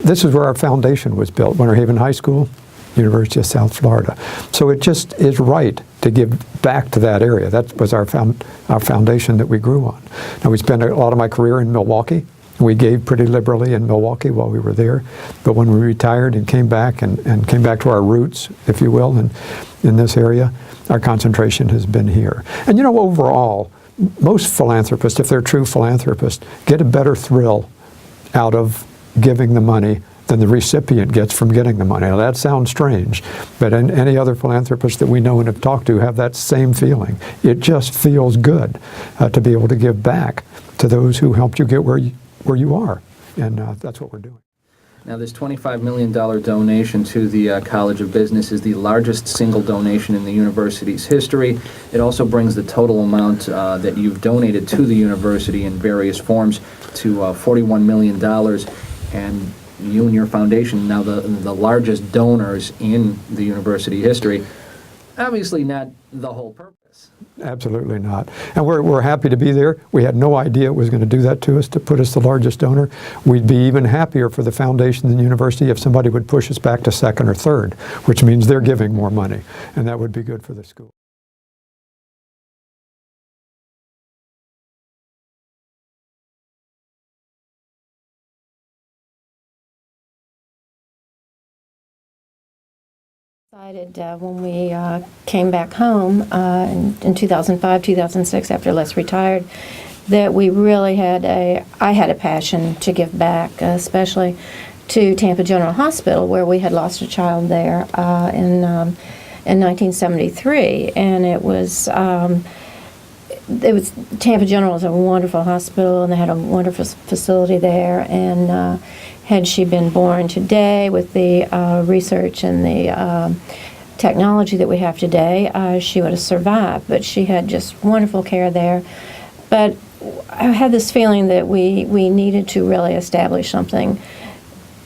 This is where our foundation was built, Winter Haven High School, University of South Florida. So it just is right to give back to that area. That was our foundation that we grew on. Now, we spent a lot of my career in Milwaukee. We gave pretty liberally in Milwaukee while we were there. But when we retired and came back and came back to our roots, if you will, in this area, our concentration has been here. And you know, overall, most philanthropists, if they're true philanthropists, get a better thrill out of giving the money than the recipient gets from getting the money. Now, that sounds strange, but any other philanthropists that we know and have talked to have that same feeling. It just feels good to be able to give back to those who helped you get where you are, and that's what we're doing. Now, this $25 million donation to the College of Business is the largest single donation in the university's history. It also brings the total amount that you've donated to the university in various forms to $41 million, and you and your foundation, now the largest donors in the university history. Obviously not the whole purpose. Absolutely not. And we're happy to be there. We had no idea it was going to do that to us, to put us the largest donor. We'd be even happier for the foundation and the university if somebody would push us back to second or third, which means they're giving more money, and that would be good for the school. Decided when we came back home in 2005, 2006, after Les retired, that we really I had a passion to give back, especially to Tampa General Hospital, where we had lost a child there in 1973, and it was Tampa General is a wonderful hospital, and they had a wonderful facility there, and had she been born today with the research and the technology that we have today, she would have survived. But she had just wonderful care there. But I had this feeling that we needed to really establish something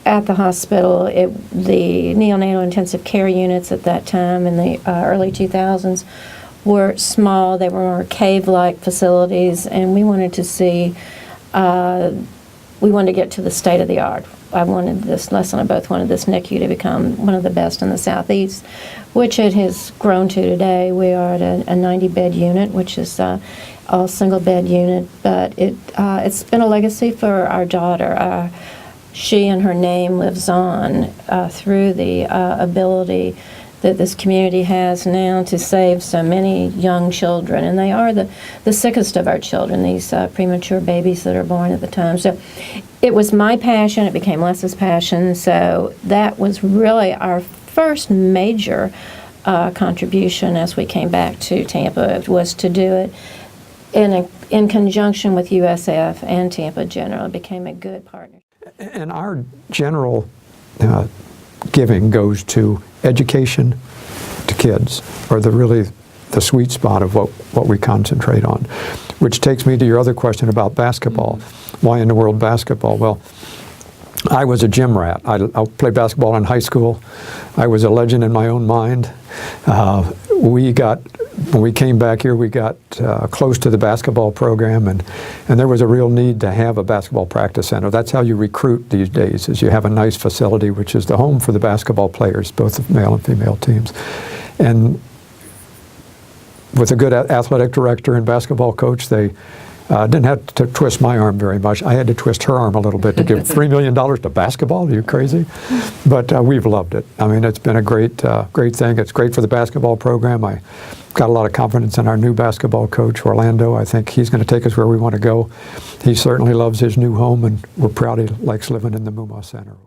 at the hospital. The neonatal intensive care units at that time in the early 2000s were small. They were more cave-like facilities, and we wanted to see we wanted to get to the state of the art. I wanted this, Les and I both wanted this NICU to become one of the best in the Southeast, which it has grown to today. We are at a 90-bed unit, which is a single-bed unit, but it's been a legacy for our daughter. She and her name lives on through the ability that this community has now to save so many young children, and they are the sickest of our children, these premature babies that are born at the time. So it was my passion, it became Les's passion, so that was really our first major contribution as we came back to Tampa, was to do it in conjunction with USF and Tampa General. It became a good partnership. And our general giving goes to education to kids, or the sweet spot of what we concentrate on, which takes me to your other question about basketball. Why in the world basketball? Well, I was a gym rat. I played basketball in high school. I was a legend in my own mind. When we came back here, we got close to the basketball program, and there was a real need to have a basketball practice center. That's how you recruit these days, is you have a nice facility, which is the home for the basketball players, both the male and female teams. And with a good athletic director and basketball coach, they didn't have to twist my arm very much. I had to twist her arm a little bit to give $3 million to basketball. Are you crazy? But we've loved it. I mean, it's been a great thing. It's great for the basketball program. I got a lot of confidence in our new basketball coach, Orlando. I think he's going to take us where we want to go. He certainly loves his new home, and we're proud he likes living in the Mumau Center.